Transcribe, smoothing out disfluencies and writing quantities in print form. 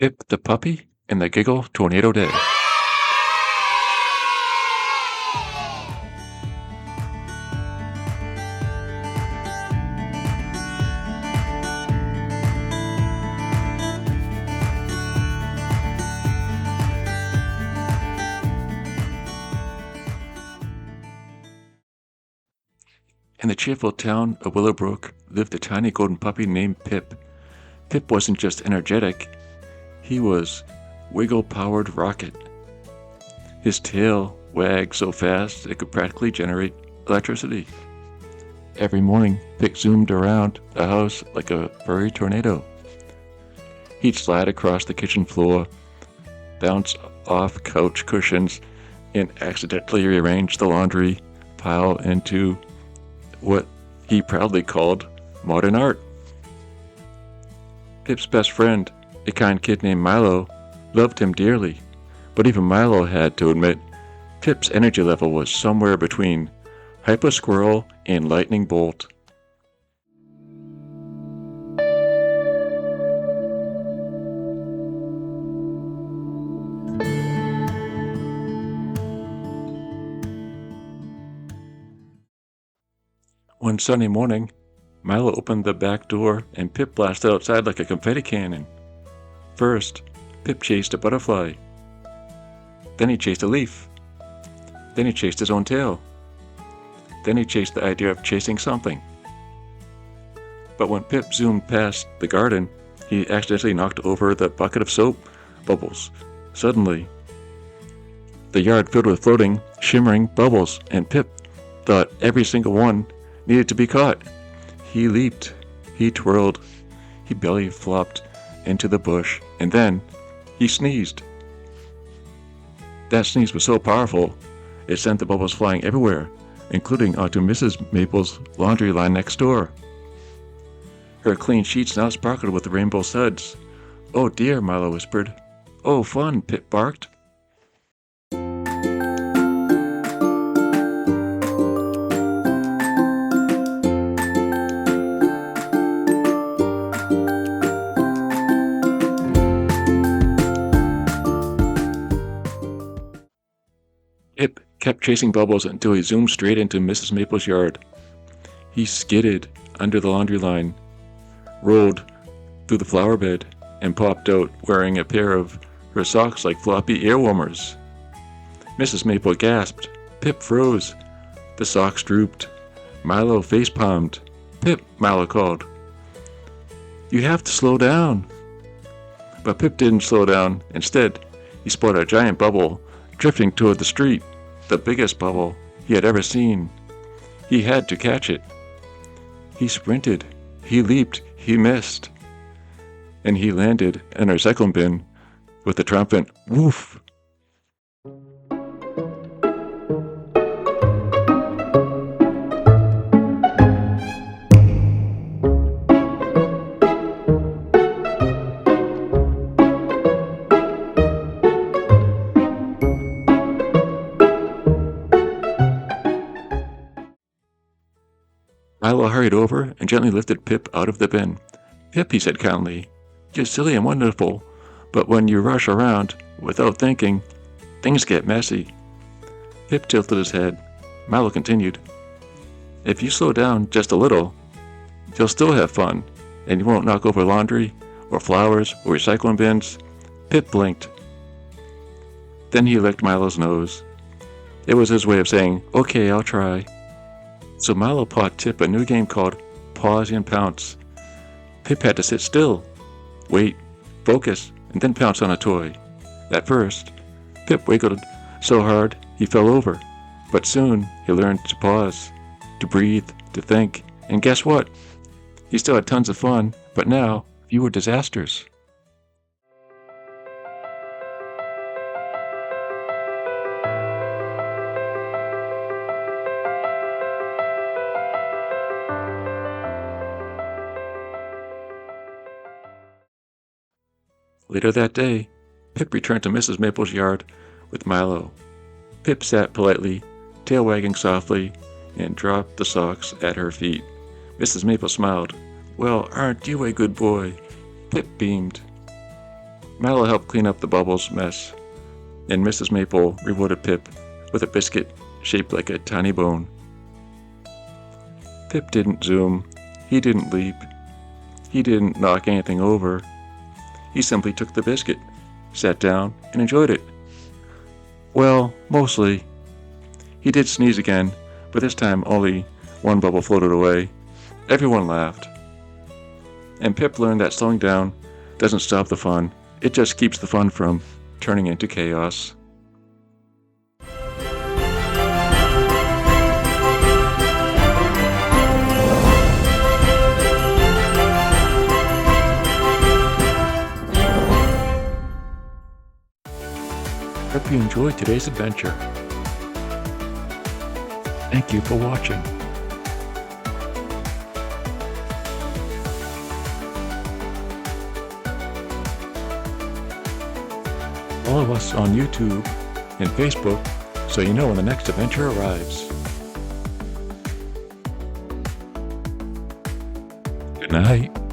Pip the Puppy and the Giggle Tornado Day. In the cheerful town of Willowbrook lived a tiny golden puppy named Pip. Pip wasn't just energetic, he was wiggle-powered rocket. His tail wagged so fast it could practically generate electricity. Every morning, Pip zoomed around the house like a furry tornado. He'd slide across the kitchen floor, bounce off couch cushions, and accidentally rearrange the laundry pile into what he proudly called modern art. Pip's best friend, a kind kid named Milo, loved him dearly, but even Milo had to admit Pip's energy level was somewhere between hyper squirrel and lightning bolt. One Sunday morning, Milo opened the back door and Pip blasted outside like a confetti cannon. First, Pip chased a butterfly. Then he chased a leaf. Then he chased his own tail. Then he chased the idea of chasing something. But when Pip zoomed past the garden, he accidentally knocked over the bucket of soap bubbles. Suddenly, the yard filled with floating, shimmering bubbles, and Pip thought every single one needed to be caught. He leaped, he twirled, he belly flopped into the bush, and then he sneezed. That sneeze was so powerful, it sent the bubbles flying everywhere, including onto Mrs. Maple's laundry line next door. Her clean sheets now sparkled with rainbow suds. "Oh dear," Milo whispered. "Oh fun," Pip barked. Pip kept chasing bubbles until he zoomed straight into Mrs. Maple's yard. He skidded under the laundry line, rolled through the flower bed, and popped out wearing a pair of her socks like floppy ear warmers. Mrs. Maple gasped. Pip froze. The socks drooped. Milo facepalmed. "Pip," Milo called. "You have to slow down." But Pip didn't slow down. Instead, he spotted a giant bubble drifting toward the street, the biggest bubble he had ever seen. He had to catch it. He sprinted, he leaped, he missed, and he landed in a recycling bin with a triumphant woof. Milo hurried over and gently lifted Pip out of the bin. "Pip," he said kindly, "you're silly and wonderful, but when you rush around without thinking, things get messy." Pip tilted his head. Milo continued, "If you slow down just a little, you'll still have fun, and you won't knock over laundry, or flowers, or recycling bins." Pip blinked. Then he licked Milo's nose. It was his way of saying, "Okay, I'll try." So Milo taught Pip a new game called Pause and Pounce. Pip had to sit still, wait, focus, and then pounce on a toy. At first, Pip wiggled so hard he fell over, but soon he learned to pause, to breathe, to think, and guess what? He still had tons of fun, but now fewer disasters. Later that day, Pip returned to Mrs. Maple's yard with Milo. Pip sat politely, tail wagging softly, and dropped the socks at her feet. Mrs. Maple smiled. "Well, aren't you a good boy?" Pip beamed. Milo helped clean up the Bubbles mess, and Mrs. Maple rewarded Pip with a biscuit shaped like a tiny bone. Pip didn't zoom, he didn't leap, he didn't knock anything over. He simply took the biscuit, sat down, and enjoyed it. Well, mostly. He did sneeze again, but this time only one bubble floated away. Everyone laughed. And Pip learned that slowing down doesn't stop the fun, it just keeps the fun from turning into chaos. Hope you enjoyed today's adventure. Thank you for watching. Follow us on YouTube and Facebook so you know when the next adventure arrives. Good night.